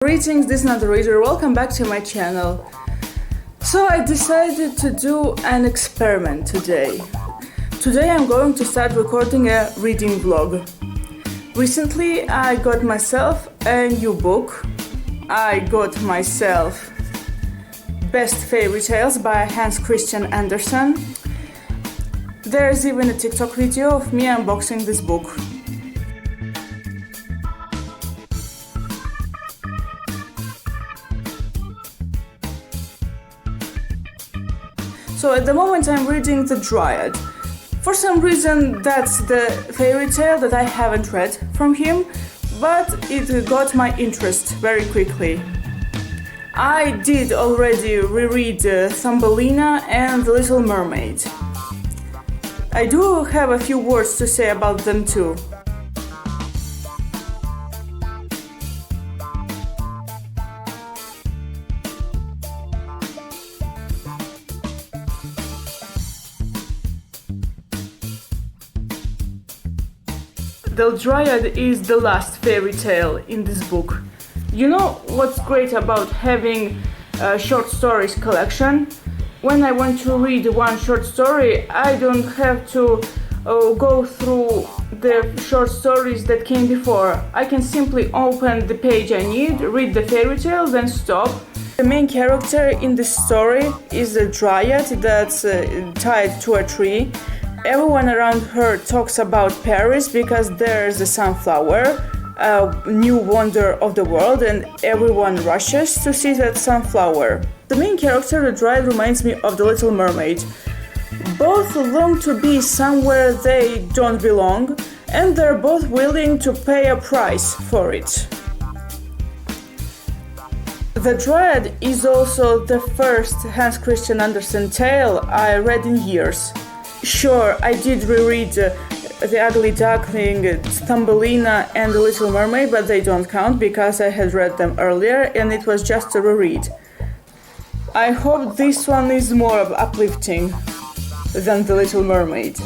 Greetings, this is another reader. Welcome back to my channel. So I decided to do an experiment today. Today I'm going to start recording a reading vlog. Recently I got myself a new book. I got myself Best Fairy Tales by Hans Christian Andersen. There's even a TikTok video of me unboxing this book. So at the moment I'm reading The Dryad. For some reason that's the fairy tale that I haven't read from him, but it got my interest very quickly. I did already reread Thumbelina and The Little Mermaid. I do have a few words to say about them too. The Dryad is the last fairy tale in this book. You know what's great about having a short stories collection? When I want to read one short story, I don't have to go through the short stories that came before. I can simply open the page I need, read the fairy tale, then stop. The main character in this story is a dryad that's tied to a tree. Everyone around her talks about Paris because there's a sunflower, a new wonder of the world, and everyone rushes to see that sunflower. The main character, the dryad, reminds me of The Little Mermaid. Both long to be somewhere they don't belong, and they're both willing to pay a price for it. The Dryad is also the first Hans Christian Andersen tale I read in years. Sure, I did reread The Ugly Duckling, Thumbelina and The Little Mermaid, but they don't count because I had read them earlier and it was just a reread. I hope this one is more uplifting than The Little Mermaid.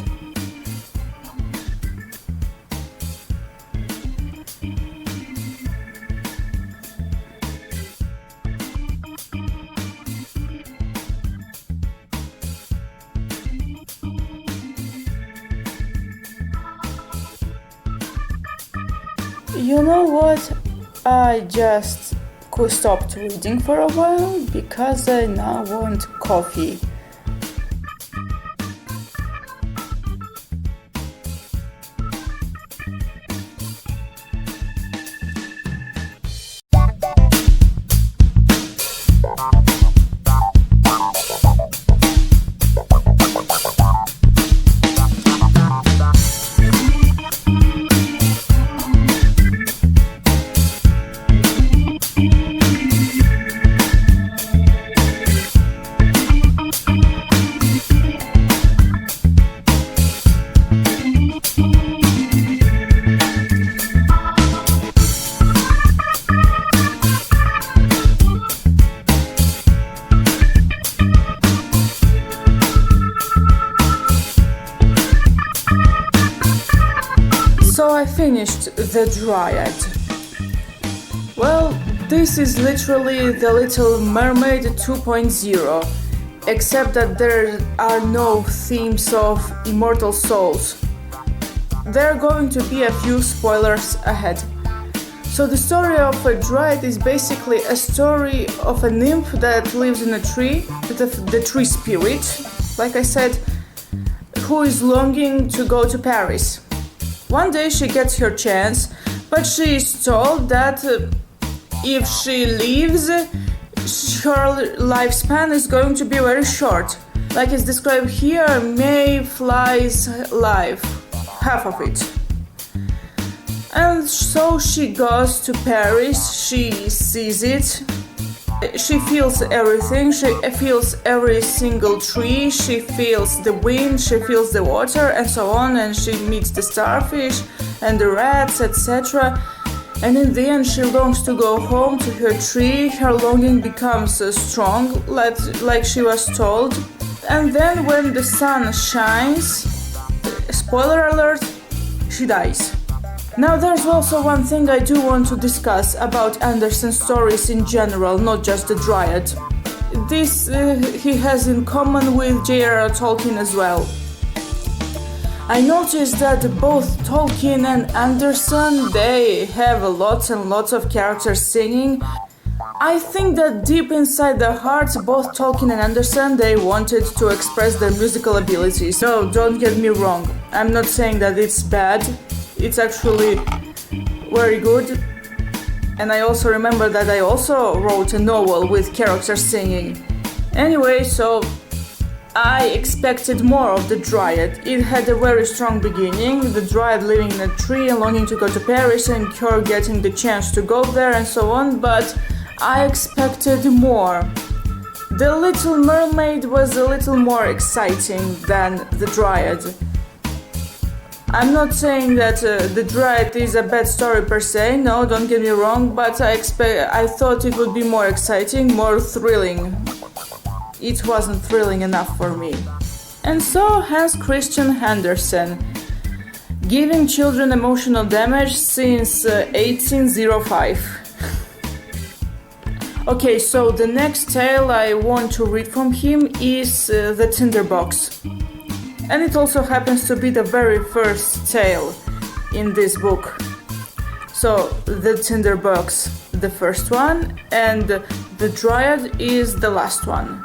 You know what? I just stopped reading for a while because I now want coffee. So I finished The Dryad. Well, this is literally The Little Mermaid 2.0, except that there are no themes of immortal souls. There are going to be a few spoilers ahead. So the story of a dryad is basically a story of a nymph that lives in a tree, the tree spirit, like I said, who is longing to go to Paris. One day she gets her chance, but she is told that if she leaves, her lifespan is going to be very short. Like it's described here, Mayfly's life, half of it. And so she goes to Paris, she sees it, she feels everything, she feels every single tree, she feels the wind, she feels the water and so on, and she meets the starfish and the rats, etc. And in the end she longs to go home to her tree, her longing becomes strong, like she was told. And then when the sun shines, spoiler alert, she dies. Now there's also one thing I do want to discuss about Andersen's stories in general, not just the Dryad. This he has in common with J.R.R. Tolkien as well. I noticed that both Tolkien and Andersen, they have lots and lots of characters singing. I think that deep inside their hearts, both Tolkien and Andersen, they wanted to express their musical abilities. No, don't get me wrong. I'm not saying that it's bad. It's actually very good. And I also remember that I also wrote a novel with characters singing. Anyway, so I expected more of the Dryad. It had a very strong beginning, the Dryad living in a tree and longing to go to Paris and her getting the chance to go there and so on, but I expected more. The Little Mermaid was a little more exciting than the Dryad. I'm not saying that the Dryad is a bad story per se, no, don't get me wrong, but I thought it would be more exciting, more thrilling. It wasn't thrilling enough for me. And so Hans Christian Andersen, giving children emotional damage since 1805. Okay, so the next tale I want to read from him is the Tinder Box. And it also happens to be the very first tale in this book. So, the Tinder Box, the first one, and the Dryad is the last one.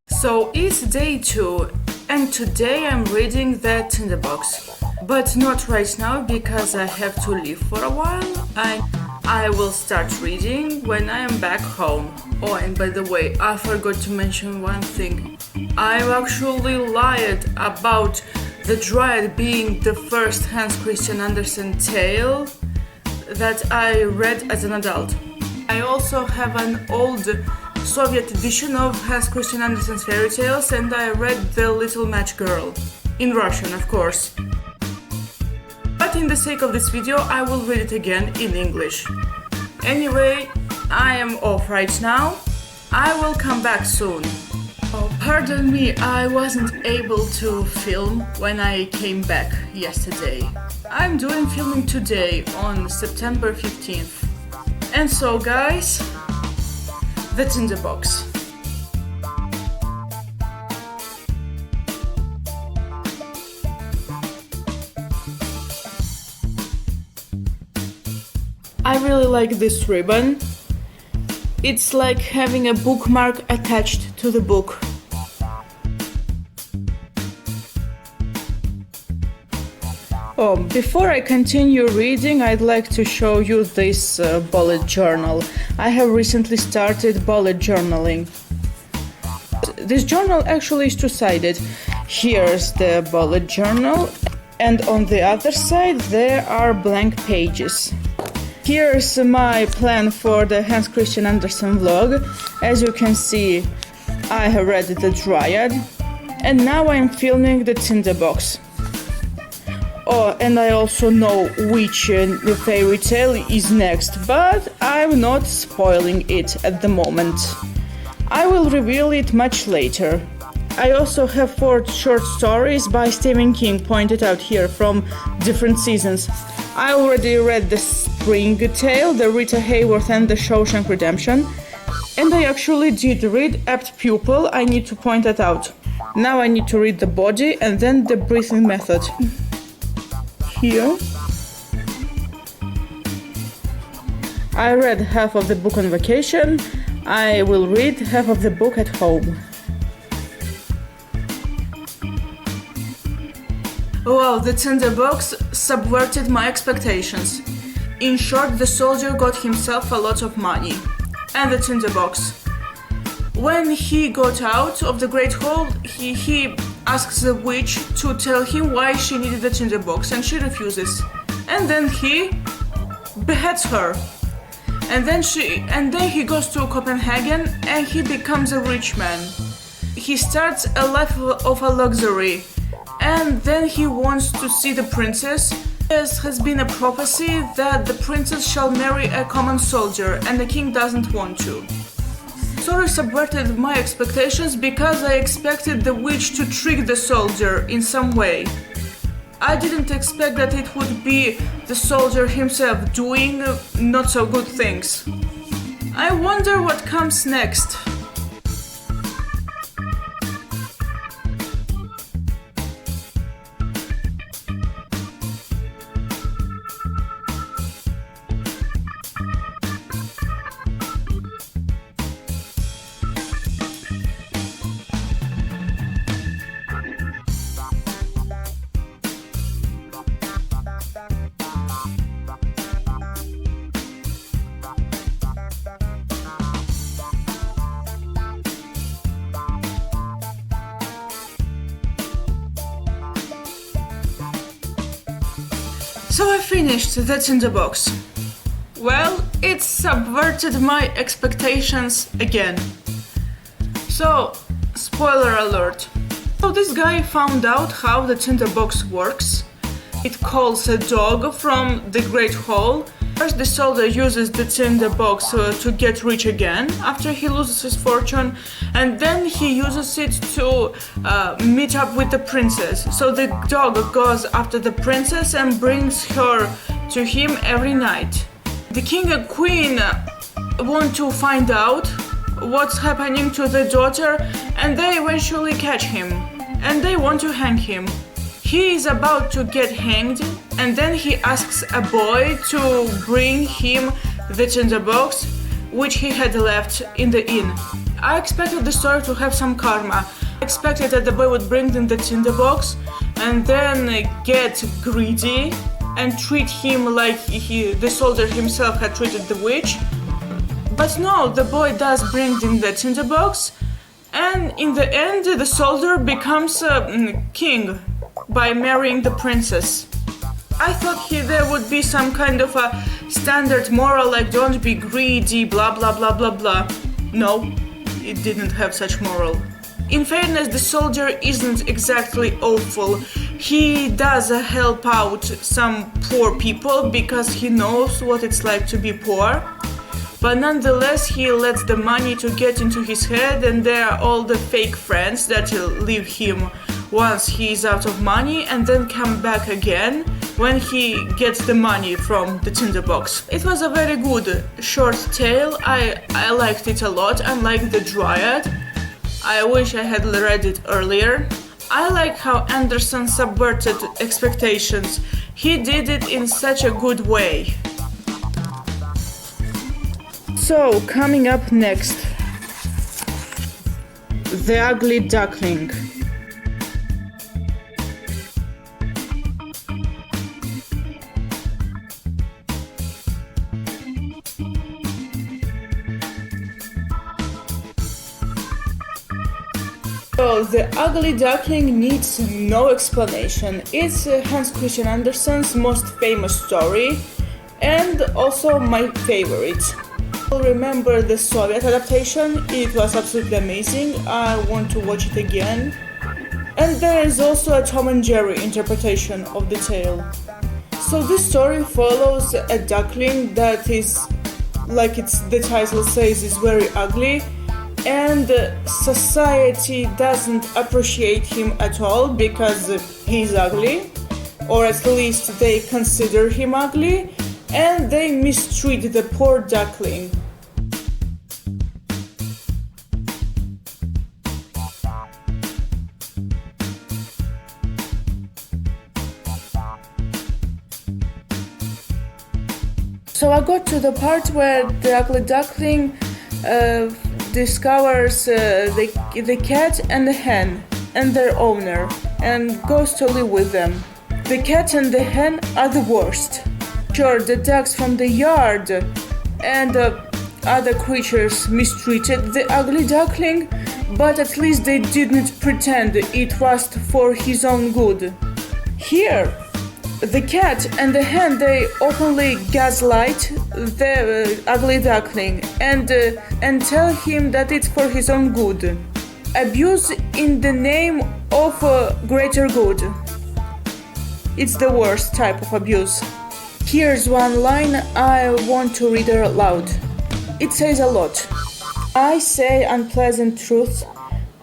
So, it's day 2, and today I'm reading the Tinder Box. But not right now, because I have to leave for a while, and I will start reading when I am back home. Oh, and by the way, I forgot to mention one thing. I actually lied about the Dryad being the first Hans Christian Andersen tale that I read as an adult. I also have an old Soviet edition of Hans Christian Andersen's fairy tales, and I read The Little Match Girl. In Russian, of course. But in the sake of this video, I will read it again in English. Anyway, I am off right now. I will come back soon. Oh, pardon me, I wasn't able to film when I came back yesterday. I'm doing filming today on September 15th. And so guys, the Tinder Box. I really like this ribbon. It's like having a bookmark attached to the book. Oh, before I continue reading, I'd like to show you this bullet journal. I have recently started bullet journaling. This journal actually is two-sided. Here's the bullet journal, and on the other side there are blank pages. Here's my plan for the Hans Christian Andersen vlog. As you can see, I have read the Dryad, and now I'm filming the Tinder Box. Oh, and I also know which fairy tale is next, but I'm not spoiling it at the moment. I will reveal it much later. I also have 4 short stories by Stephen King pointed out here from different seasons. I already read the Spring Tale, the Rita Hayworth and the Shawshank Redemption, and I actually did read Apt Pupil, I need to point that out. Now I need to read The Body and then The Breathing Method. Here. I read half of the book on vacation, I will read half of the book at home. Well, the Tinder Box subverted my expectations. In short, the soldier got himself a lot of money. And the Tinder Box. When he got out of the Great Hall, he asks the witch to tell him why she needed the Tinder Box, and she refuses. And then he beheads her. And then he goes to Copenhagen and he becomes a rich man. He starts a life of a luxury. And then he wants to see the princess. There has been a prophecy that the princess shall marry a common soldier, and the king doesn't want to. Story subverted my expectations because I expected the witch to trick the soldier in some way. I didn't expect that it would be the soldier himself doing not so good things. I wonder what comes next. So I finished the Tinder Box. Well, it subverted my expectations again. So, spoiler alert. So this guy found out how the Tinder Box works. It calls a dog from the Great Hall. First, the soldier uses the Tinder Box to get rich again after he loses his fortune, and then he uses it to meet up with the princess. So the dog goes after the princess and brings her to him every night. The king and queen want to find out what's happening to the daughter, and they eventually catch him, and they want to hang him. He is about to get hanged, and then he asks a boy to bring him the Tinder Box, which he had left in the inn. I expected the story to have some karma. I expected that the boy would bring them the Tinder Box and then get greedy and treat him like the soldier himself had treated the witch. But no, the boy does bring them the Tinder Box, and in the end the soldier becomes king by marrying the princess. I thought there would be some kind of a standard moral like don't be greedy, blah blah blah blah blah. No, it didn't have such moral. In fairness, the soldier isn't exactly awful. He does help out some poor people because he knows what it's like to be poor. But nonetheless, he lets the money to get into his head, and there are all the fake friends that leave him once he is out of money and then come back again when he gets the money from the Tinder Box. It was a very good short tale. I liked it a lot, unlike the Dryad. I wish I had read it earlier. I like how Andersen subverted expectations. He did it in such a good way. So, coming up next, The Ugly Duckling. So, The Ugly Duckling needs no explanation. It's Hans Christian Andersen's most famous story, and also my favorite. I remember the Soviet adaptation. It was absolutely amazing. I want to watch it again. And there is also a Tom and Jerry interpretation of the tale. So this story follows a duckling that is, like the title says, is very ugly, and society doesn't appreciate him at all because he's ugly, or at least they consider him ugly, and they mistreat the poor duckling. So I got to the part where the ugly duckling discovers the cat and the hen and their owner and goes to live with them. The cat and the hen are the worst. Sure, the ducks from the yard and other creatures mistreated the ugly duckling, but at least they didn't pretend it was for his own good. Here, the cat and the hen, they openly gaslight the ugly duckling and tell him that it's for his own good. Abuse in the name of greater good. It's the worst type of abuse. Here's one line I want to read out loud. It says a lot. I say unpleasant truths,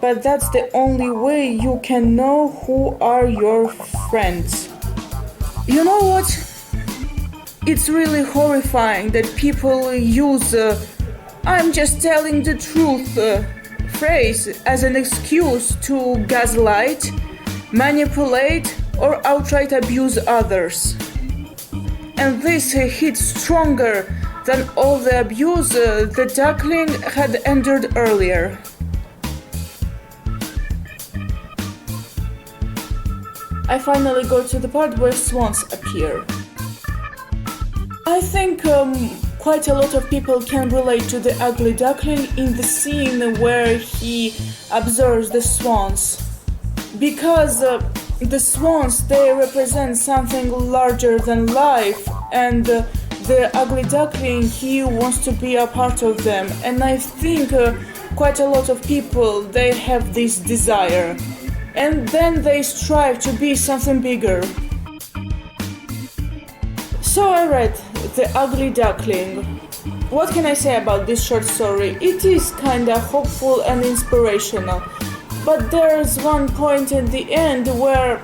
but that's the only way you can know who are your friends. You know what? It's really horrifying that people use "I'm just telling the truth" phrase as an excuse to gaslight, manipulate, or outright abuse others. And this hits stronger than all the abuse the duckling had endured earlier. I finally go to the part where swans appear. I think quite a lot of people can relate to the Ugly Duckling in the scene where he observes the swans. Because the swans, they represent something larger than life, and the Ugly Duckling, he wants to be a part of them. And I think quite a lot of people, they have this desire. And then they strive to be something bigger. So I read The Ugly Duckling. What can I say about this short story? It is kinda hopeful and inspirational. But there's one point at the end where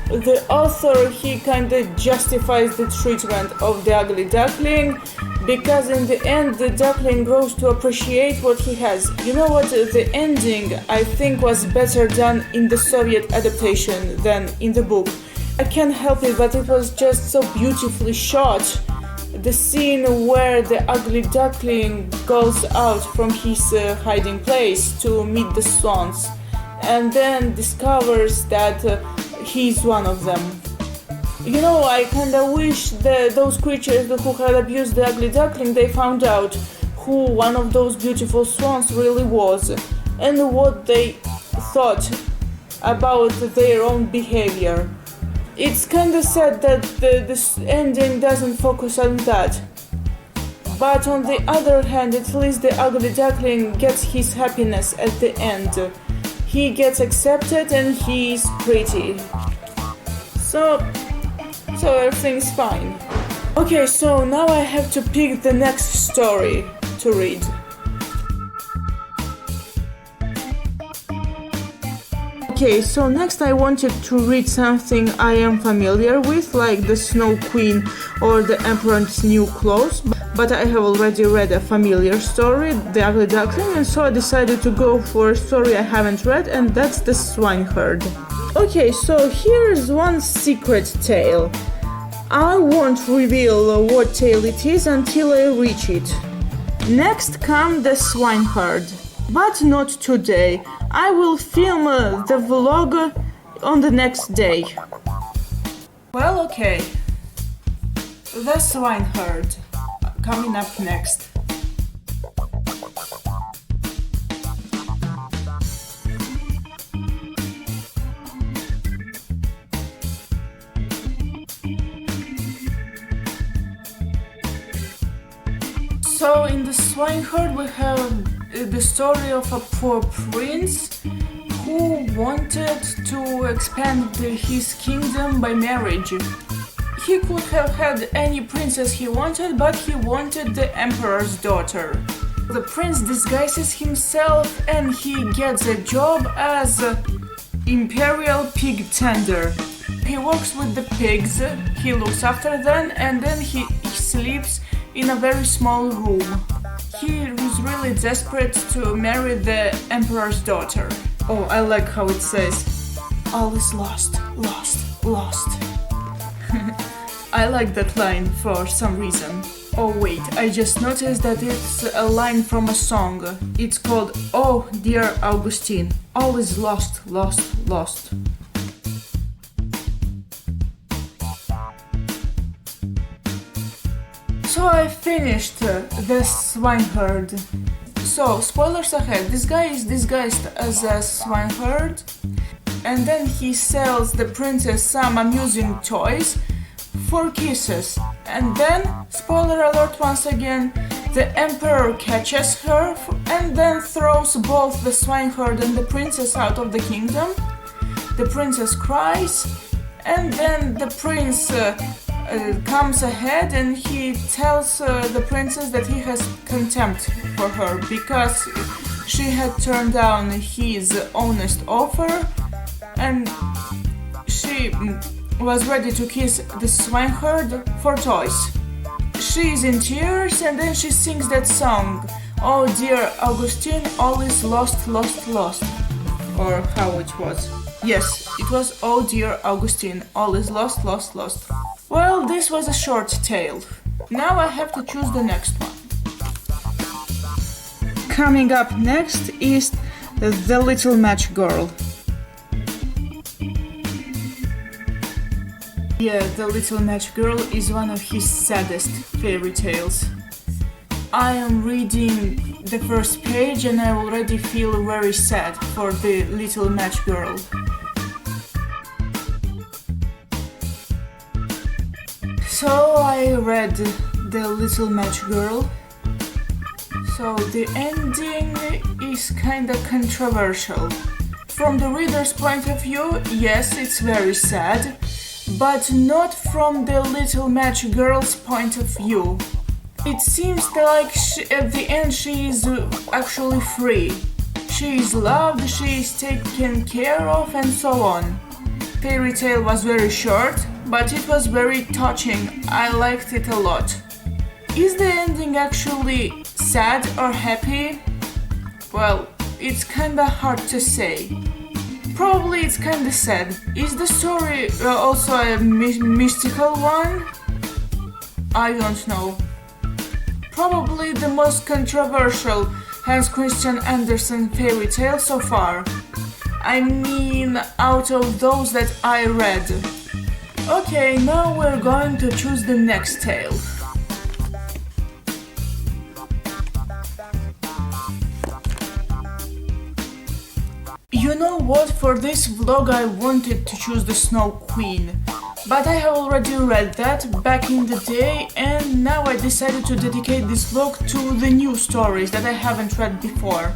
the author, he kinda justifies the treatment of the Ugly Duckling, because in the end the duckling grows to appreciate what he has. You know what, the ending I think was better done in the Soviet adaptation than in the book. I can't help it, but it was just so beautifully shot. The scene where the Ugly Duckling goes out from his hiding place to meet the swans and then discovers that he's one of them. You know, I kinda wish that those creatures who had abused the Ugly Duckling, they found out who one of those beautiful swans really was and what they thought about their own behavior. It's kinda sad that this ending doesn't focus on that. But on the other hand, at least the Ugly Duckling gets his happiness at the end. He gets accepted and he's pretty. So everything's fine. Okay, so now I have to pick the next story to read. Okay, so next I wanted to read something I am familiar with, like The Snow Queen or The Emperor's New Clothes, but I have already read a familiar story, The Ugly Duckling, and so I decided to go for a story I haven't read, and that's The Swineherd. Okay, so here's one secret tale. I won't reveal what tale it is until I reach it. Next comes The Swineherd, but not today. I will film the vlog on the next day. Well, okay. The Swineherd coming up next. So in The Swineherd we have the story of a poor prince who wanted to expand his kingdom by marriage. He could have had any princess he wanted, but he wanted the emperor's daughter. The prince disguises himself and he gets a job as imperial pig tender. He works with the pigs, he looks after them, and then he sleeps in a very small room. He is really desperate to marry the emperor's daughter. Oh, I like how it says, all is lost, lost, lost. I like that line for some reason. Oh wait, I just noticed that it's a line from a song. It's called Oh Dear Augustine, all is lost, lost, lost. So I finished The Swineherd. So, spoilers ahead, this guy is disguised as a swineherd and then he sells the princess some amusing toys for kisses. And then, spoiler alert once again, the emperor catches her and then throws both the swineherd and the princess out of the kingdom. The princess cries and then the prince comes ahead and he tells the princess that he has contempt for her because she had turned down his honest offer and she was ready to kiss the swineherd for toys. She is in tears and then she sings that song, "Oh dear Augustine, all is lost, lost, lost." Or how it was. Yes, it was "Oh dear Augustine, all is lost, lost, lost." Well, this was a short tale. Now I have to choose the next one. Coming up next is The Little Match Girl. Yeah, The Little Match Girl is one of his saddest fairy tales. I am reading the first page and I already feel very sad for the Little Match Girl. So I read The Little Match Girl. So the ending is kinda controversial. From the reader's point of view, yes, it's very sad, but not from the Little Match Girl's point of view. It seems like at the end she is actually free. She is loved, she is taken care of, and so on. Fairy tale was very short, but it was very touching. I liked it a lot. Is the ending actually sad or happy? Well, it's kinda hard to say. Probably it's kinda sad. Is the story also a mystical one? I don't know. Probably the most controversial Hans Christian Andersen fairy tale so far. I mean, out of those that I read. Okay, now we're going to choose the next tale. You know what, for this vlog I wanted to choose the Snow Queen, but I have already read that back in the day and now I decided to dedicate this vlog to the new stories that I haven't read before.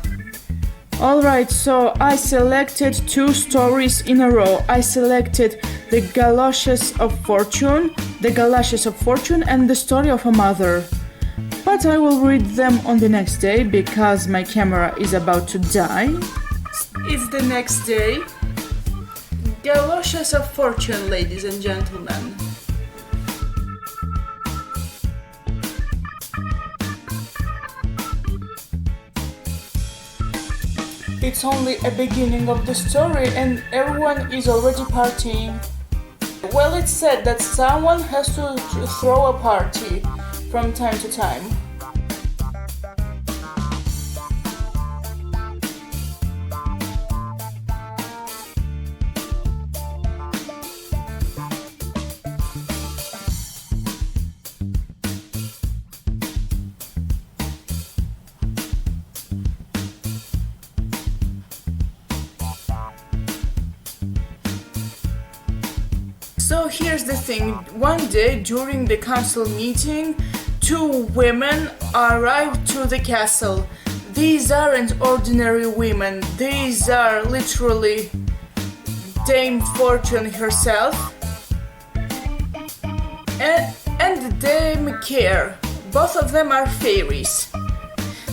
Alright, so I selected two stories in a row. I selected The Galoshes of Fortune, and The Story of a Mother. But I will read them on the next day because my camera is about to die. It's the next day. Galoshes of Fortune, ladies and gentlemen. It's only a beginning of the story and everyone is already partying. Well, it's said that someone has to throw a party from time to time. So here's the thing, one day during the council meeting, two women arrived to the castle. These aren't ordinary women, these are literally Dame Fortune herself and Dame Care. Both of them are fairies.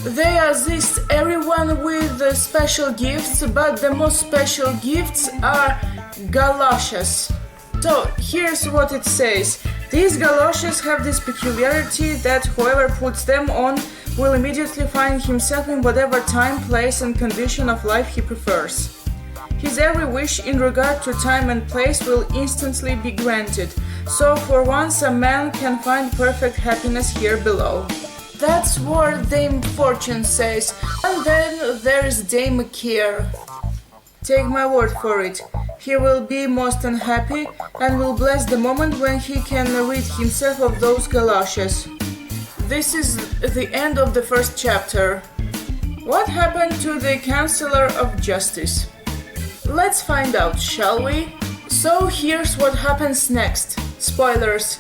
They assist everyone with special gifts, but the most special gifts are galoshes. So here's what it says. These galoshes have this peculiarity that whoever puts them on will immediately find himself in whatever time, place and condition of life he prefers. His every wish in regard to time and place will instantly be granted. So for once a man can find perfect happiness here below. That's what Dame Fortune says. And then there is Dame Care. Take my word for it. He will be most unhappy and will bless the moment when he can rid himself of those galoshes. This is the end of the first chapter. What happened to the Chancellor of Justice? Let's find out, shall we? So here's what happens next. Spoilers.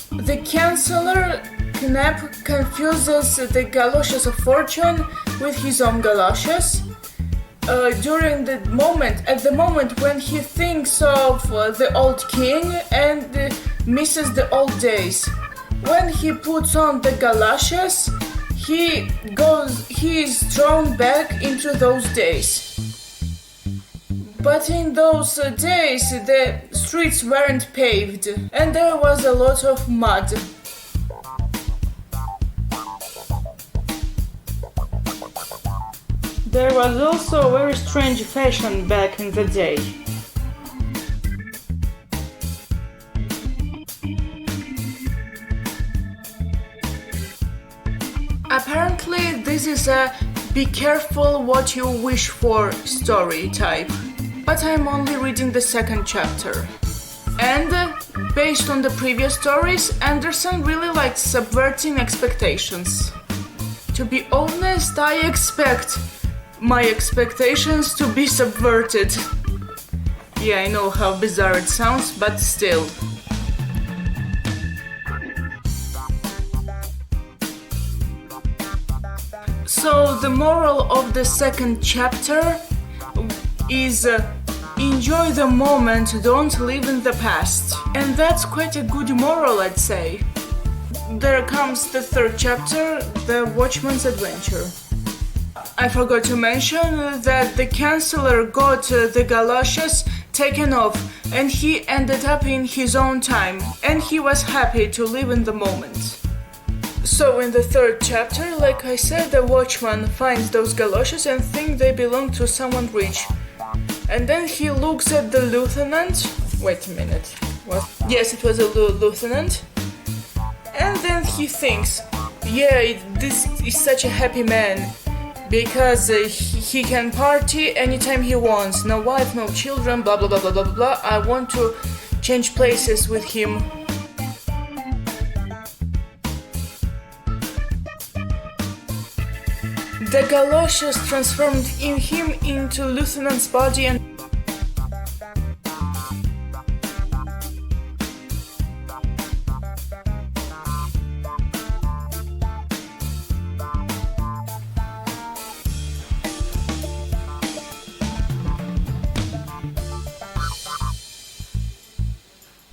The Chancellor Knapp confuses the galoshes of fortune with his own galoshes. At the moment when he thinks of the old king and misses the old days. When he puts on the galoshes, he is thrown back into those days. But in those days the streets weren't paved and there was a lot of mud. There was also a very strange fashion back in the day. Apparently this is a be careful what you wish for story type, but I'm only reading the second chapter. And based on the previous stories, Andersen really liked subverting expectations. To be honest, I expect my expectations to be subverted. Yeah, I know how bizarre it sounds, but still. So the moral of the second chapter is enjoy the moment, don't live in the past. And that's quite a good moral, I'd say. There comes the third chapter, The Watchman's Adventure. I forgot to mention that the counselor got the galoshes taken off and he ended up in his own time and he was happy to live in the moment. So in the third chapter, like I said, the watchman finds those galoshes and thinks they belong to someone rich. And then he looks at the lieutenant. Wait a minute. What? Yes, it was a lieutenant. And then he thinks, yeah, this is such a happy man. Because he can party anytime he wants. No wife, no children, blah blah blah blah blah blah. I want to change places with him. The galoshes transformed in him into Lieutenant's body and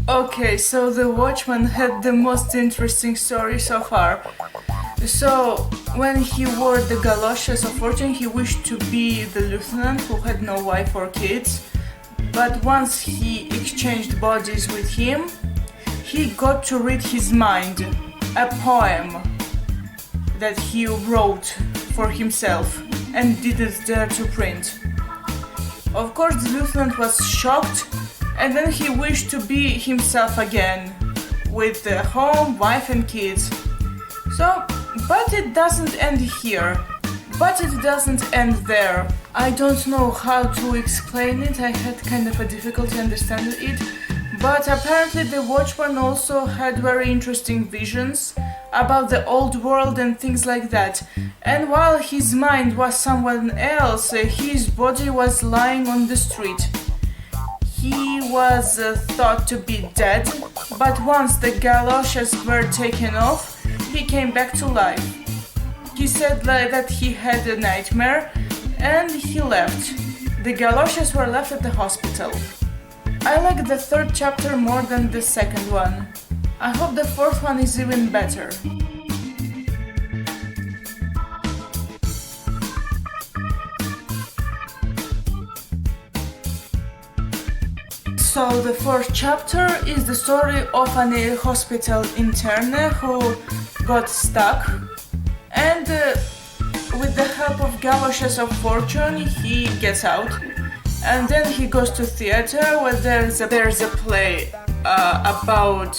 okay, so the watchman had the most interesting story so far. So, when he wore the galoshes of fortune, he wished to be the lieutenant who had no wife or kids. But once he exchanged bodies with him, he got to read his mind, a poem that he wrote for himself and didn't dare to print. Of course, the lieutenant was shocked, and then he wished to be himself again, with a home, wife and kids. So, but it doesn't end here. But it doesn't end there. I don't know how to explain it, I had kind of a difficulty understanding it. But apparently the watchman also had very interesting visions about the old world and things like that. And while his mind was someone else, his body was lying on the street. He was thought to be dead, but once the galoshes were taken off, he came back to life. He said that he had a nightmare and he left. The galoshes were left at the hospital. I like the third chapter more than the second one. I hope the fourth one is even better. So the fourth chapter is the story of a hospital intern who got stuck and with the help of galoshes of fortune he gets out, and then he goes to theater where there's a play about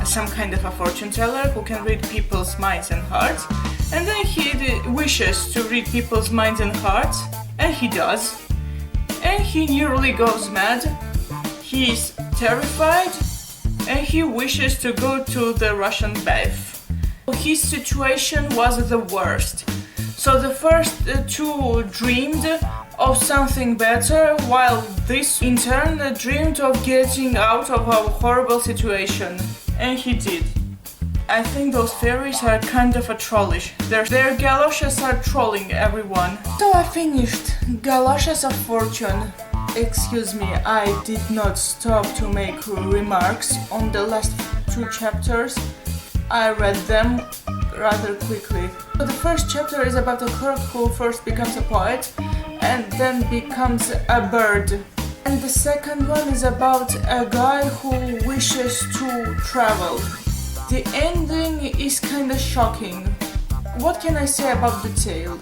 some kind of a fortune teller who can read people's minds and hearts, and then he wishes to read people's minds and hearts, and he does, and he nearly goes mad. He's terrified and he wishes to go to the Russian bath. His situation was the worst. So the first two dreamed of something better, while this in turn dreamed of getting out of a horrible situation. And he did. I think those fairies are kind of a trollish. Their galoshes are trolling everyone. So I finished Galoshes of Fortune. Excuse me, I did not stop to make remarks on the last two chapters. I read them rather quickly. So the first chapter is about a clerk who first becomes a poet and then becomes a bird And the second one is about a guy who wishes to travel. The ending is kinda shocking. What can I say about the tale?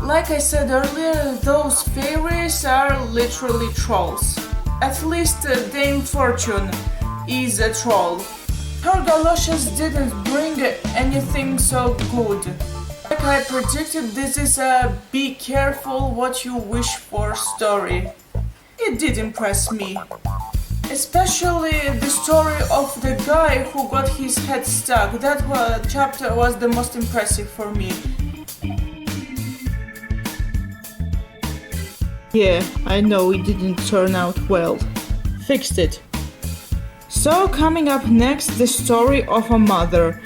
Like I said earlier, those fairies are literally trolls. At least Dame Fortune is a troll. Her galoshes didn't bring anything so good. Like I predicted, this is a be careful what you wish for story. It did impress me. Especially the story of the guy who got his head stuck. That chapter was the most impressive for me. Yeah, I know it didn't turn out well. Fixed it. So coming up next, the story of a mother.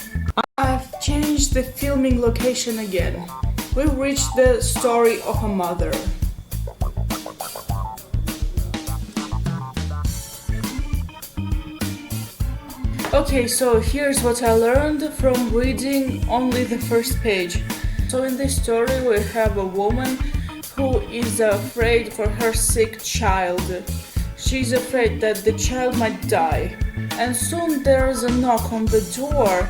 I've changed the filming location again. We've reached the story of a mother. Okay, so here's what I learned from reading only the first page. So in this story we have a woman who is afraid for her sick child. She's afraid that the child might die. And soon there is a knock on the door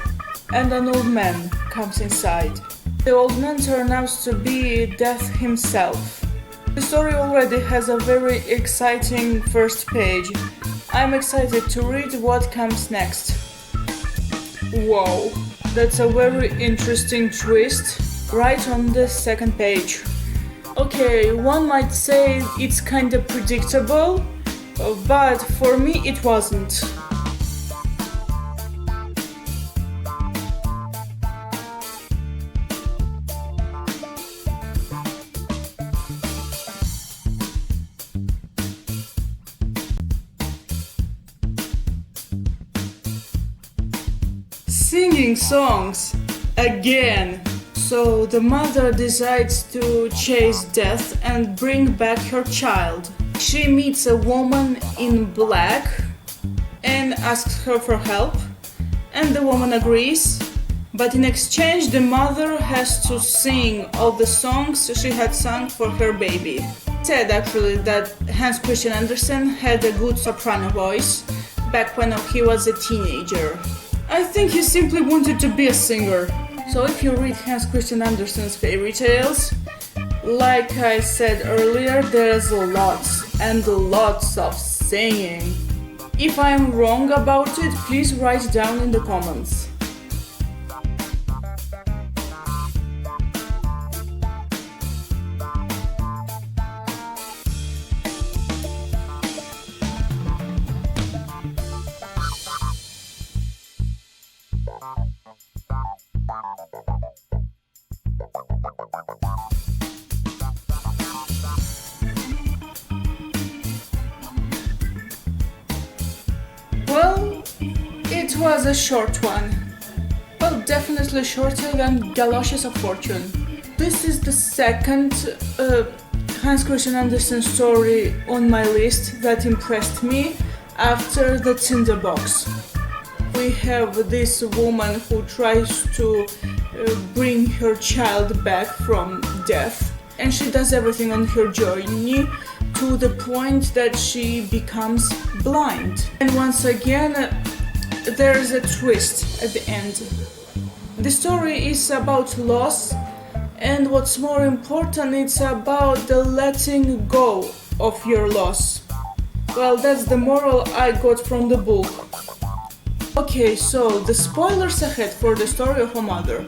and an old man comes inside. The old man turns out to be Death himself. The story already has a very exciting first page. I'm excited to read what comes next. Whoa, that's a very interesting twist right on the second page. Okay, one might say it's kinda predictable, but for me it wasn't. Singing songs again. So the mother decides to chase Death and bring back her child. She meets a woman in black and asks her for help, and the woman agrees. But in exchange, the mother has to sing all the songs she had sung for her baby. Said actually that Hans Christian Andersen had a good soprano voice back when he was a teenager. I think he simply wanted to be a singer. So if you read Hans Christian Andersen's fairy tales, like I said earlier, there's lots and lots of singing. If I'm wrong about it, please write down in the comments. Well, it was a short one. Well, definitely shorter than Galoshes of Fortune. This is the second Hans Christian Andersen story on my list that impressed me after the Tinder Box. We have this woman who tries to bring her child back from death, and she does everything on her journey to the point that she becomes blind. And once again, there's a twist at the end. The story is about loss, and what's more important, it's about the letting go of your loss. Well, that's the moral I got from the book. Okay, so the spoilers ahead for the story of a mother.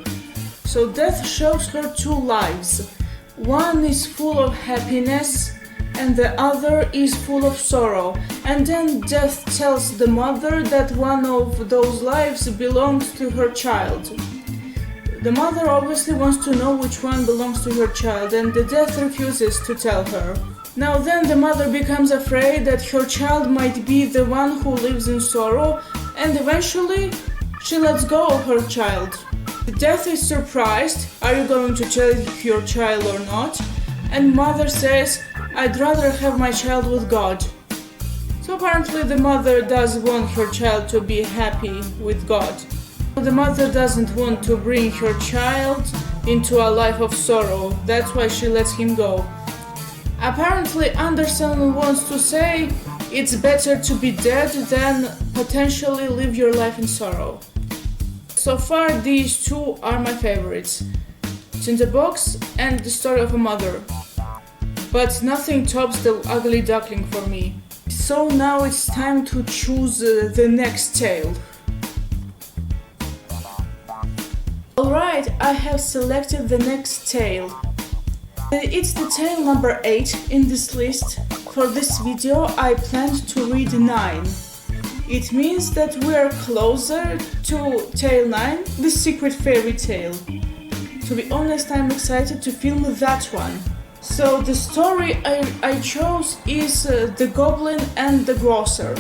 So Death shows her two lives. One is full of happiness and the other is full of sorrow. And then Death tells the mother that one of those lives belongs to her child. The mother obviously wants to know which one belongs to her child, and the Death refuses to tell her. Now then the mother becomes afraid that her child might be the one who lives in sorrow, and eventually she lets go of her child. The Death is surprised, are you going to tell your child or not? And mother says, I'd rather have my child with God. So apparently the mother does want her child to be happy with God. The mother doesn't want to bring her child into a life of sorrow, that's why she lets him go. Apparently Andersen wants to say It's better to be dead than potentially live your life in sorrow. So far, these two are my favorites: Tinder Box and The Story of a Mother. But nothing tops The Ugly Duckling for me. So now it's time to choose the next tale. Alright, I have selected the next tale. It's the tale number 8 in this list. For this video I planned to read 9. It means that we are closer to tale 9, The Secret Fairy Tale. To be honest, I'm excited to film that one. So the story I chose is The Goblin and the Grocer.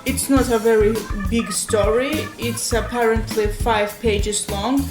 It's not a very big story, it's apparently 5 pages long.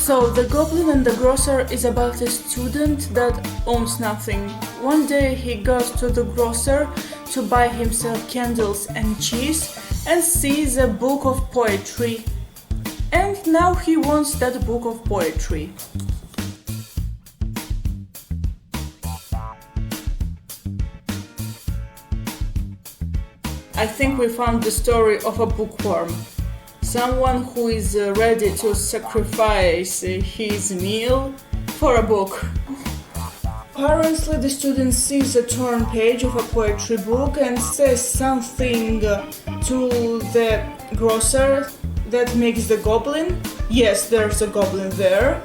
So, The Goblin and the Grocer is about a student that owns nothing. One day he goes to the grocer to buy himself candles and cheese and sees a book of poetry. And now he wants that book of poetry. I think we found the story of a bookworm. Someone who is ready to sacrifice his meal for a book. Apparently the student sees a torn page of a poetry book and says something to the grocer that makes the goblin, yes, there's a goblin there,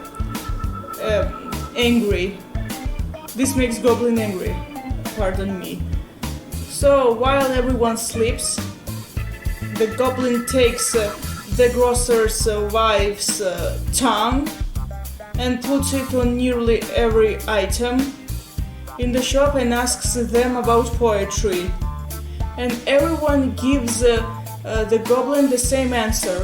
angry. This makes goblin angry, pardon me. So while everyone sleeps, the goblin takes the grocer's wife's tongue and puts it on nearly every item in the shop and asks them about poetry. And everyone gives the goblin the same answer.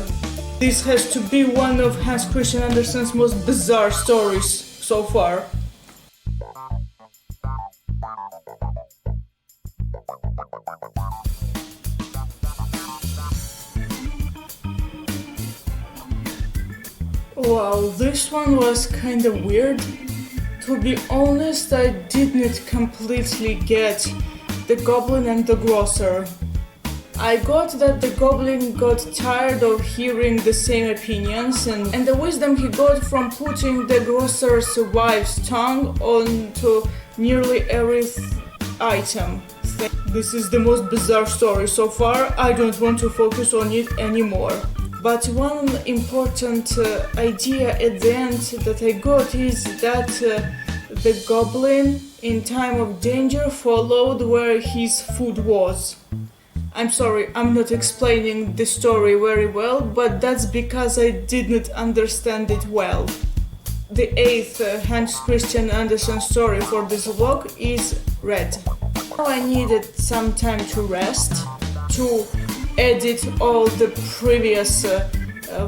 This has to be one of Hans Christian Andersen's most bizarre stories so far. Wow, this one was kinda weird. To be honest, I didn't completely get the goblin and the grocer. I got that the goblin got tired of hearing the same opinions and the wisdom he got from putting the grocer's wife's tongue onto nearly every item. This is the most bizarre story so far. I don't want to focus on it anymore. But one important idea at the end that I got is that the goblin in time of danger followed where his food was. I'm sorry, I'm not explaining the story very well, but that's because I didn't understand it well. The 8th Hans Christian Andersen story for this vlog is read. Now I needed some time to rest, to edit all the previous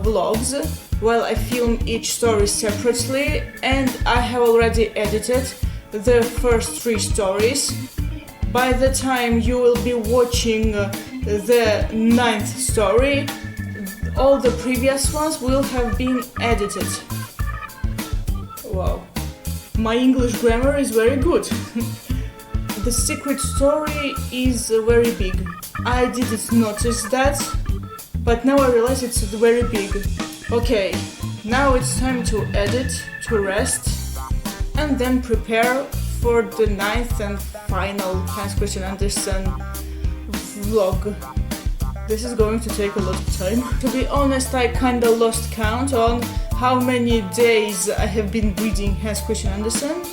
vlogs while I film each story separately, and I have already edited the first 3 stories. By the time you will be watching the 9th story, all the previous ones will have been edited. Wow, my English grammar is very good. The secret story is very big. I didn't notice that, but now I realize it's very big. Okay, now it's time to edit, to rest, and then prepare for the 9th and final Hans Christian Andersen vlog. This is going to take a lot of time. To be honest, I kinda lost count on how many days I have been reading Hans Christian Andersen,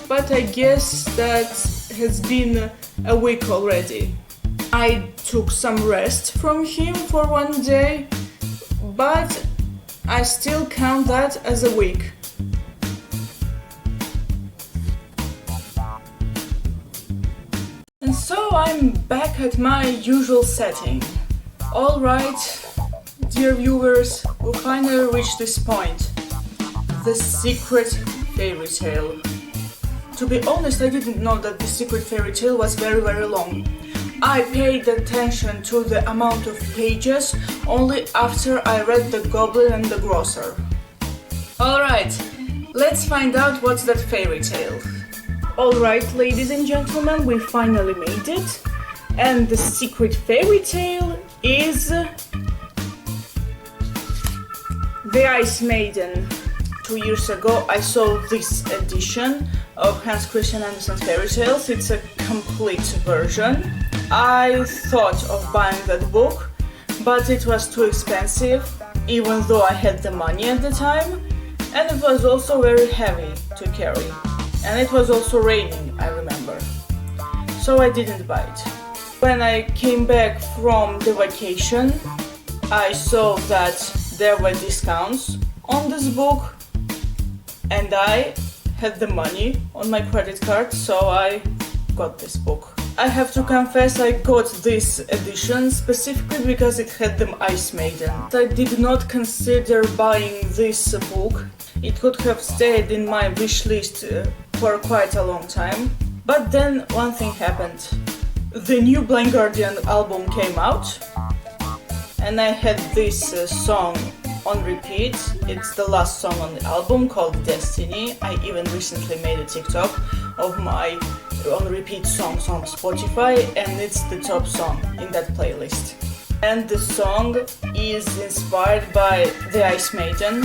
but I guess that has been a week already. I took some rest from him for 1 day, but I still count that as a week. And so I'm back at my usual setting. Alright, dear viewers, we finally reached this point. The secret fairy tale. To be honest, I didn't know that the secret fairy tale was very long. I paid attention to the amount of pages only after I read The Goblin and the Grocer. Alright, let's find out what's that fairy tale. Alright, ladies and gentlemen, we finally made it. And the secret fairy tale is The Ice Maiden. 2 years ago I saw this edition of Hans Christian Andersen's fairy tales. It's a complete version. I thought of buying that book, but it was too expensive, even though I had the money at the time, and it was also very heavy to carry. And it was also raining, I remember. So I didn't buy it. When I came back from the vacation, I saw that there were discounts on this book, and I had the money on my credit card, so I got this book. I have to confess, I got this edition specifically because it had the Ice Maiden. I did not consider buying this book. It could have stayed in my wish list for quite a long time. But then one thing happened. The new Blind Guardian album came out, and I had this song on repeat. It's the last song on the album, called Destiny. I even recently made a TikTok of my on repeat songs on Spotify, and it's the top song in that playlist. And the song is inspired by The Ice Maiden.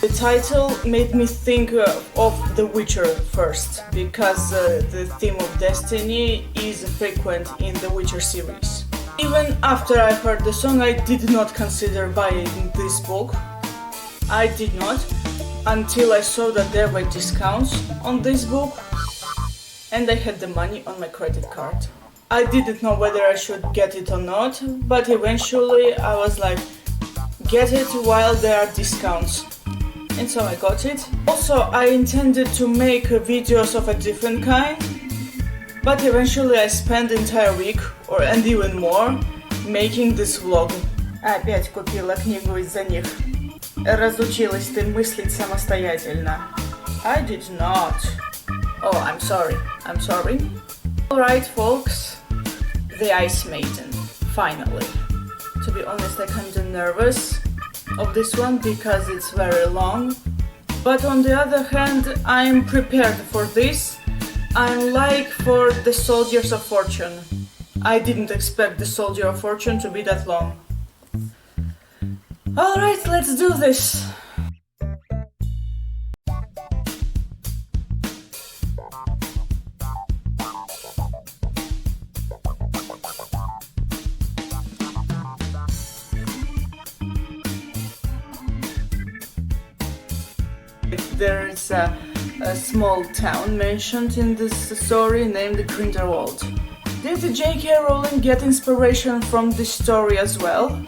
The title made me think of The Witcher first, because the theme of Destiny is frequent in the Witcher series. Even after I heard the song, I did not consider buying this book. I did not, until I saw that there were discounts on this book, and I had the money on my credit card. I didn't know whether I should get it or not, but eventually I was like, get it while there are discounts. And so I got it. Also, I intended to make videos of a different kind, but eventually I spent the entire week, and even more, making this vlog. Опять купила книгу из-за них. Разучилась ты мыслить самостоятельно. I did not. Oh, I'm sorry. Alright, folks. The Ice Maiden. Finally. To be honest, I'm kinda nervous of this one because it's very long. But on the other hand, I'm prepared for this. I'm like for the Soldiers of Fortune. I didn't expect the Soldier of Fortune to be that long. Alright, let's do this! There is a small town mentioned in this story named Grindelwald. Did J.K. Rowling get inspiration from this story as well?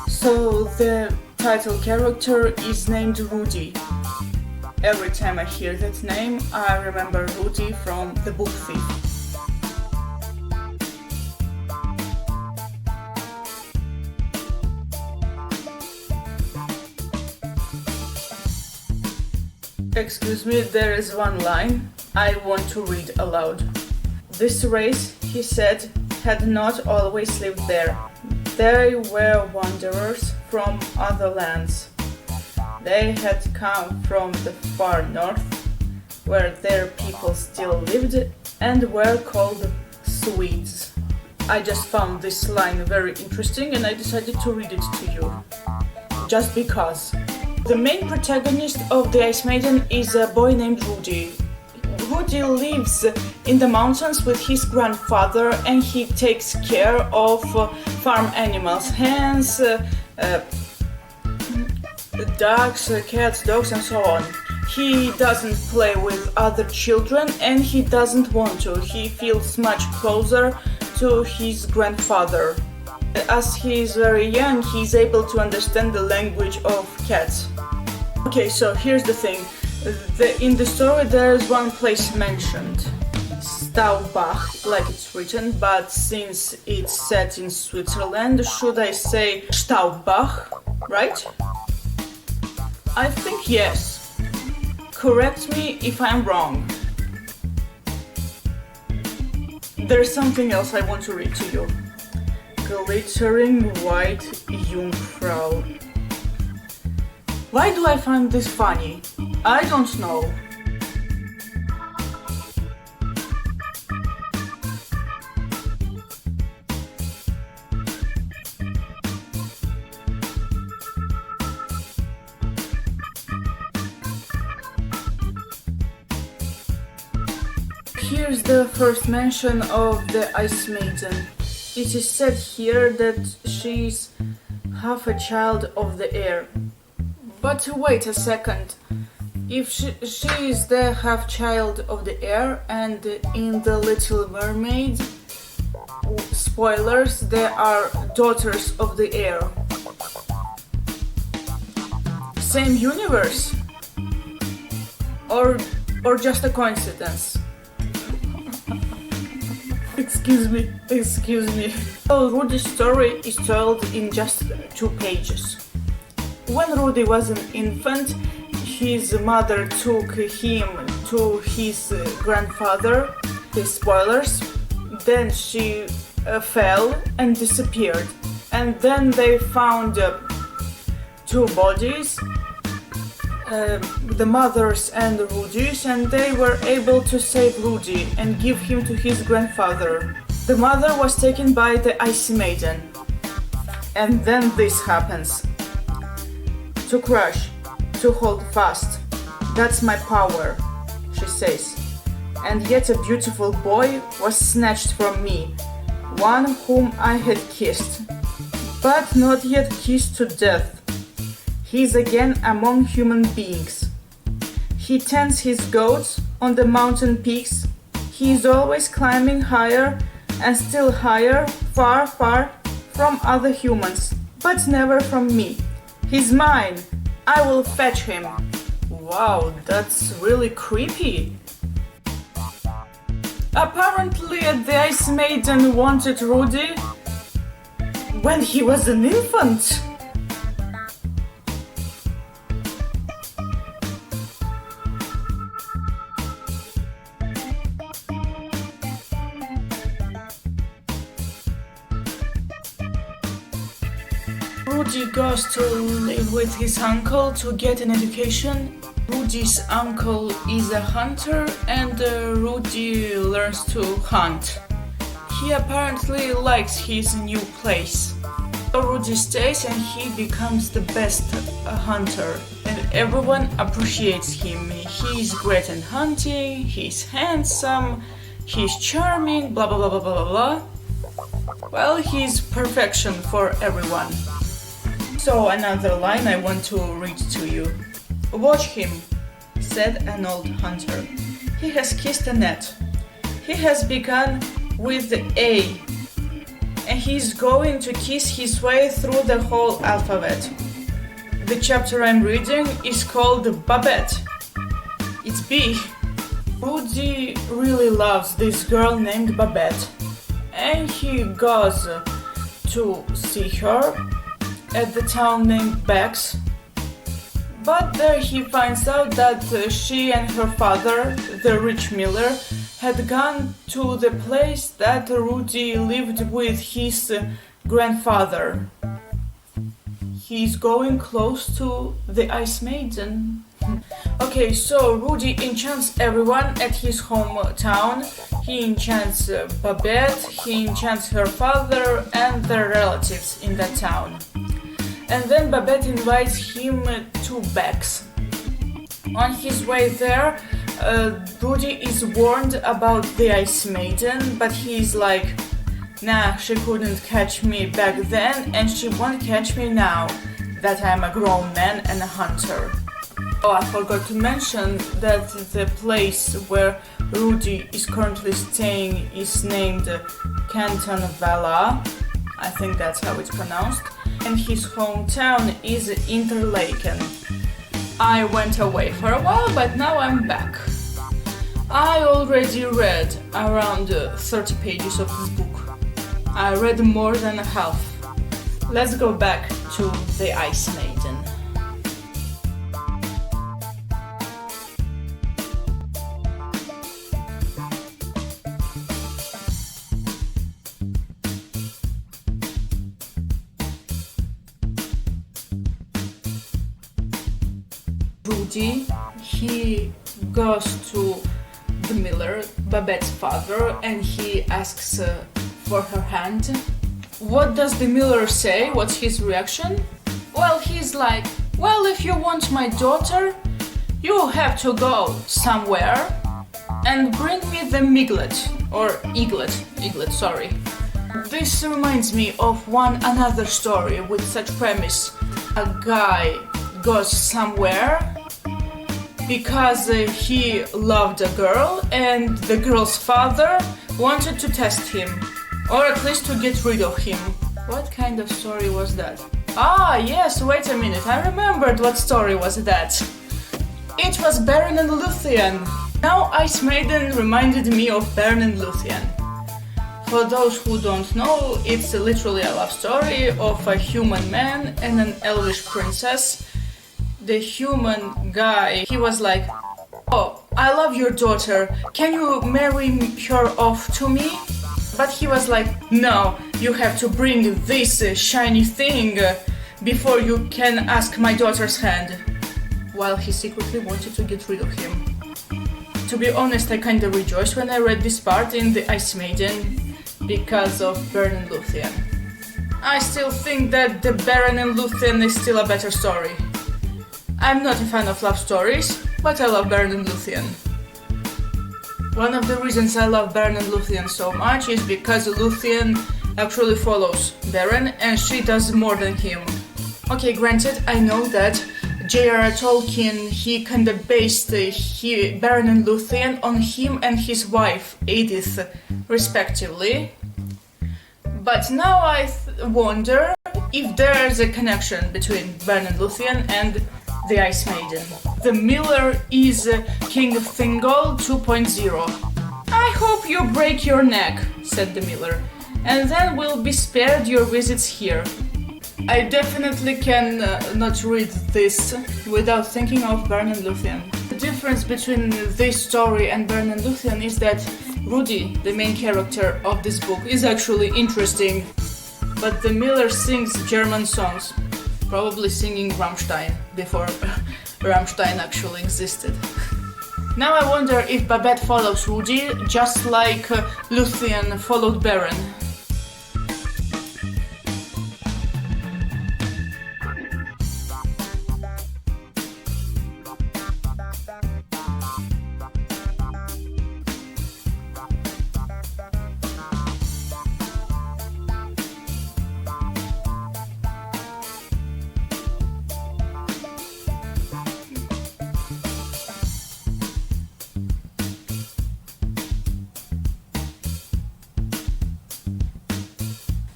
So the title character is named Rudy. Every time I hear that name, I remember Rudy from The Book Thief. Excuse me, there is one line I want to read aloud. This race, he said, had not always lived there. They were wanderers from other lands. They had come from the far north, where their people still lived and were called Swedes. I just found this line very interesting and I decided to read it to you. Just because. The main protagonist of The Ice Maiden is a boy named Rudy. Rudy lives in the mountains with his grandfather and he takes care of farm animals, hens, ducks, cats, dogs, and so on. He doesn't play with other children and he doesn't want to. He feels much closer to his grandfather. As he is very young, he is able to understand the language of cats. Okay, so here's the thing. In the story there is one place mentioned, Staubach, like it's written, but since it's set in Switzerland, should I say Staubach, right? I think yes. Correct me if I'm wrong. There's something else I want to read to you. Glittering white Jungfrau. Why do I find this funny? I don't know. Here's the first mention of the Ice Maiden. It is said here that she is half a child of the air. But wait a second. If she is the half child of the air, and in The Little Mermaid, spoilers, they are daughters of the air. Same universe? Or just a coincidence? Excuse me. So Rudy's story is told in just 2 pages. When Rudy was an infant, his mother took him to his grandfather, spoilers, then she fell and disappeared. And then they found 2 bodies, the mother's and Rudy's, and they were able to save Rudy and give him to his grandfather. The mother was taken by the Ice Maiden. And then this happens. To crush, to hold fast, that's my power, she says. And yet a beautiful boy was snatched from me, one whom I had kissed, but not yet kissed to death. He is again among human beings. He tends his goats on the mountain peaks. He is always climbing higher and still higher, far, far from other humans, but never from me. He's mine. I will fetch him. Wow, that's really creepy. Apparently, the Ice Maiden wanted Rudy when he was an infant. Rudy goes to live with his uncle to get an education. Rudy's uncle is a hunter and Rudy learns to hunt. He apparently likes his new place. So Rudy stays and he becomes the best hunter. And everyone appreciates him. He is great in hunting, he's handsome, he's charming, blah blah blah blah blah blah. Well, he's perfection for everyone. So another line I want to read to you. Watch him, said an old hunter. He has kissed a net. He has begun with the A, and he's going to kiss his way through the whole alphabet. The chapter I'm reading is called Babette. It's B. Rudy really loves this girl named Babette, and he goes to see her at the town named Bex. But there he finds out that she and her father, the rich miller, had gone to the place that Rudy lived with his grandfather. He's going close to the Ice Maiden. Okay, so Rudy enchants everyone at his hometown. He enchants Babette, he enchants her father and their relatives in that town. And then Babette invites him to Bex. On his way there, Rudy is warned about the Ice Maiden, but he's like, nah, she couldn't catch me back then and she won't catch me now. that I'm a grown man and a hunter. Oh, I forgot to mention that the place where Rudy is currently staying is named Canton Villa. I think that's how it's pronounced. And his hometown is Interlaken. I went away for a while, but now I'm back. I already read around 30 pages of this book. I read more than half. Let's go back to the Ice Maiden. Rudy, he goes to the miller, Babette's father, and he asks for her hand. What does the miller say? What's his reaction? Well, he's like, well, if you want my daughter, you have to go somewhere and bring me the eaglet, sorry. This reminds me of another story with such premise. A guy goes somewhere because he loved a girl and the girl's father wanted to test him, or at least to get rid of him. What kind of story was that? Ah, yes, wait a minute, I remembered what story was that. It was Baron and Luthien. Now Ice Maiden reminded me of Baron and Luthien. For those who don't know, it's literally a love story of a human man and an elvish princess. The human guy, he was like, oh, I love your daughter, can you marry her off to me? But he was like, no, you have to bring this shiny thing before you can ask my daughter's hand. While he secretly wanted to get rid of him. To be honest, I kinda rejoiced when I read this part in the Ice Maiden because of Baron and Luthien. I still think that the Baron and Luthien is still a better story. I'm not a fan of love stories, but I love Baron and Luthien. One of the reasons I love Baron and Luthien so much is because Luthien actually follows Baron and she does more than him. Okay, granted, I know that J.R.R. Tolkien, he kinda based Baron and Luthien on him and his wife, Edith, respectively. But now I wonder if there's a connection between Baron and Luthien and the Ice Maiden. The miller is King Thingol 2.0. I hope you break your neck, said the miller, and then we'll be spared your visits here. I definitely can not read this without thinking of Baron and Luthien. The difference between this story and Baron and Luthien is that Rudy, the main character of this book, is actually interesting, but the miller sings German songs. Probably singing Rammstein before Rammstein actually existed. Now I wonder if Babette follows Rudy just like Luthien followed Baron.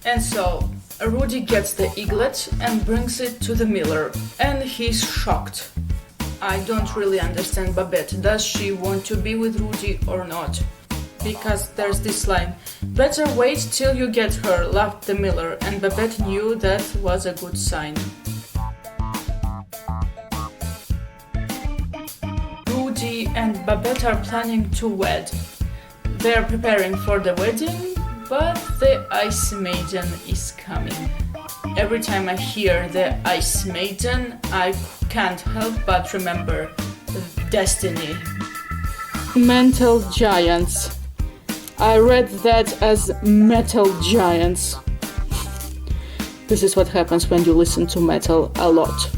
And so, Rudy gets the eaglet and brings it to the miller, and he's shocked. I don't really understand Babette. Does she want to be with Rudy or not? Because there's this line, better wait till you get her, laughed the miller, and Babette knew that was a good sign. Rudy and Babette are planning to wed. They're preparing for the wedding, but the Ice Maiden is coming. Every time I hear the Ice Maiden, I can't help but remember Destiny. Mental giants. I read that as metal giants. This is what happens when you listen to metal a lot.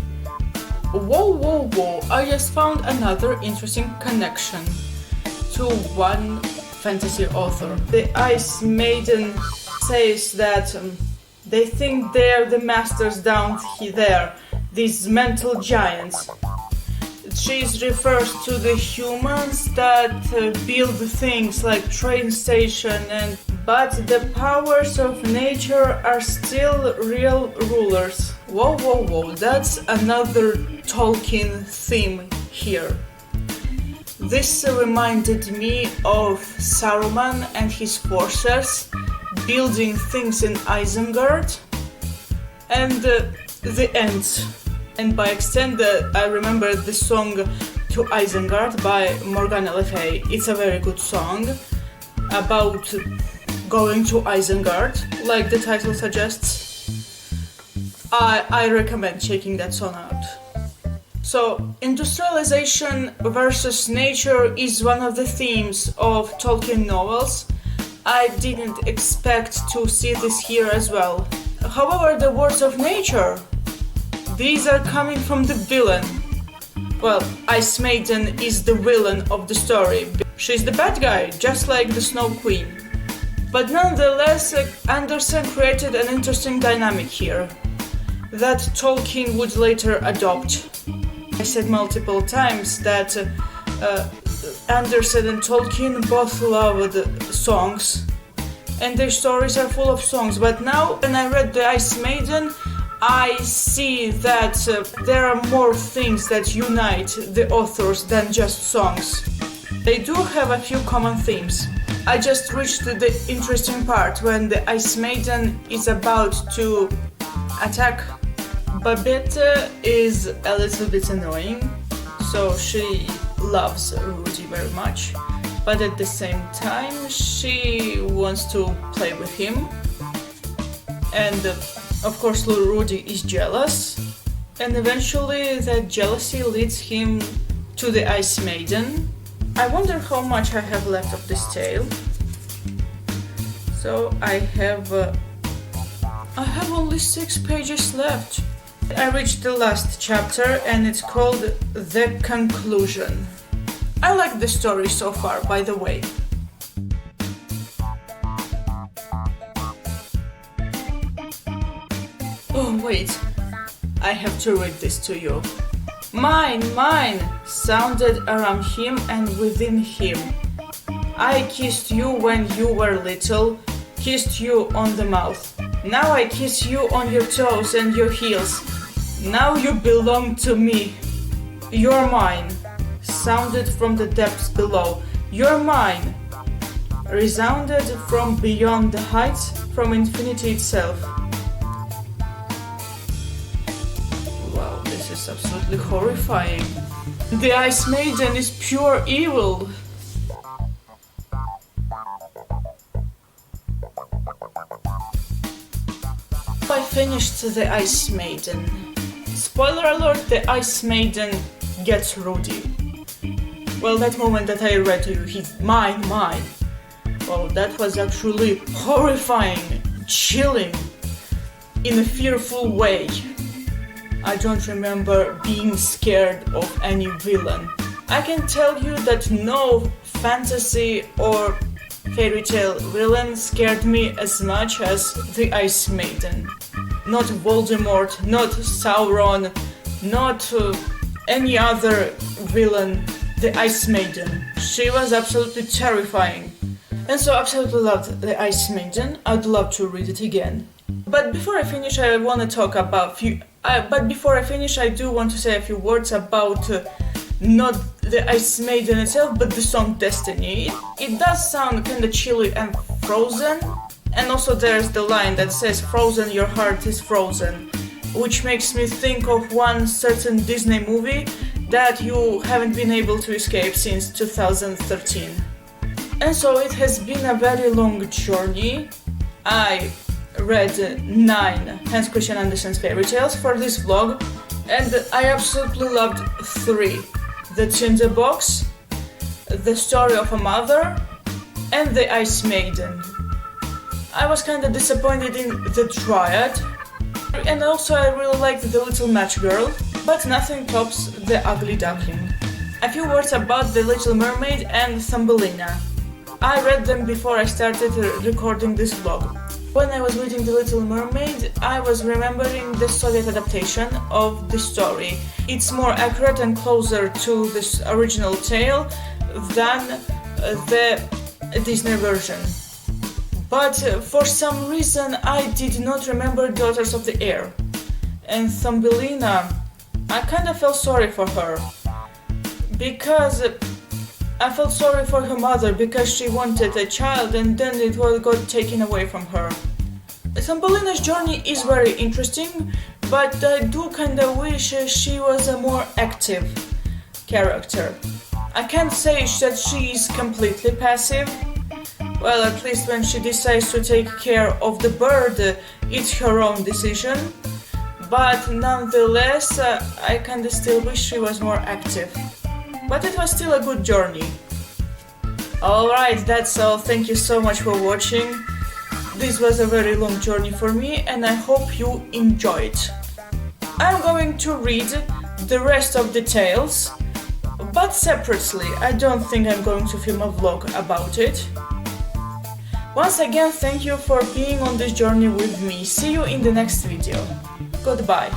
Whoa, I just found another interesting connection to one fantasy author. The Ice Maiden says that they think they're the masters down there these mental giants. She refers to the humans that build things like train station but the powers of nature are still real rulers. Whoa, whoa, whoa, that's another Tolkien theme here. This reminded me of Saruman and his forces building things in Isengard and the Ents. And by extent, I remember the song To Isengard by Morgana Le Fay. It's a very good song about going to Isengard, like the title suggests. I recommend checking that song out. So, industrialization versus nature is one of the themes of Tolkien novels. I didn't expect to see this here as well. However, the words of nature, these are coming from the villain. Well, Ice Maiden is the villain of the story. She's the bad guy, just like the Snow Queen. But nonetheless, Andersen created an interesting dynamic here that Tolkien would later adopt. I said multiple times that Andersen and Tolkien both loved songs, and their stories are full of songs. But now, when I read The Ice Maiden, I see that there are more things that unite the authors than just songs. They do have a few common themes. I just reached the interesting part when the Ice Maiden is about to attack. Babette is a little bit annoying, so she loves Rudy very much, but at the same time she wants to play with him. And of course Rudy is jealous, and eventually that jealousy leads him to the Ice Maiden. I wonder how much I have left of this tale. So I have only 6 pages left. I reached the last chapter and it's called The Conclusion. I like the story so far, by the way. Oh wait, I have to read this to you. Mine, mine, sounded around him and within him. I kissed you when you were little, kissed you on the mouth. Now I kiss you on your toes and your heels. Now you belong to me. You're mine, sounded from the depths below. You're mine, resounded from beyond the heights, from infinity itself. Wow, this is absolutely horrifying. The Ice Maiden is pure evil. I finished The Ice Maiden. Spoiler alert, the Ice Maiden gets Rudy. Well, that moment that I read to you, he's mine, mine. Well, that was actually horrifying, chilling, in a fearful way. I don't remember being scared of any villain. I can tell you that no fantasy or fairy tale villain scared me as much as the Ice Maiden. Not Voldemort, not Sauron, not any other villain, the Ice Maiden. She was absolutely terrifying. And so I absolutely loved the Ice Maiden. I'd love to read it again. But before I finish, I want to talk about I do want to say a few words about not the Ice Maiden itself, but the song Destiny. It does sound kinda chilly and frozen, and also there's the line that says "Frozen, your heart is frozen," which makes me think of one certain Disney movie that you haven't been able to escape since 2013. And so it has been a very long journey. I read 9 Hans Christian Andersen's fairy tales for this vlog, and I absolutely loved 3. The Tinder Box, The Story of a Mother, and The Ice Maiden. I was kinda disappointed in The Dryad, and also I really liked The Little Match Girl, but nothing tops The Ugly Duckling. A few words about The Little Mermaid and Thumbelina. I read them before I started recording this vlog. When I was reading The Little Mermaid, I was remembering the Soviet adaptation of the story. It's more accurate and closer to this original tale than the Disney version. But for some reason I did not remember Daughters of the Air. And Thumbelina, I kind of felt sorry for her. Because I felt sorry for her mother because she wanted a child and then it got taken away from her. Thumbelina's journey is very interesting, but I do kinda wish she was a more active character. I can't say that she is completely passive. Well, at least when she decides to take care of the bird, it's her own decision. But nonetheless, I kinda still wish she was more active. But it was still a good journey. Alright, that's all. Thank you so much for watching. This was a very long journey for me and I hope you enjoyed. I'm going to read the rest of the tales, but separately. I don't think I'm going to film a vlog about it. Once again, thank you for being on this journey with me. See you in the next video. Goodbye.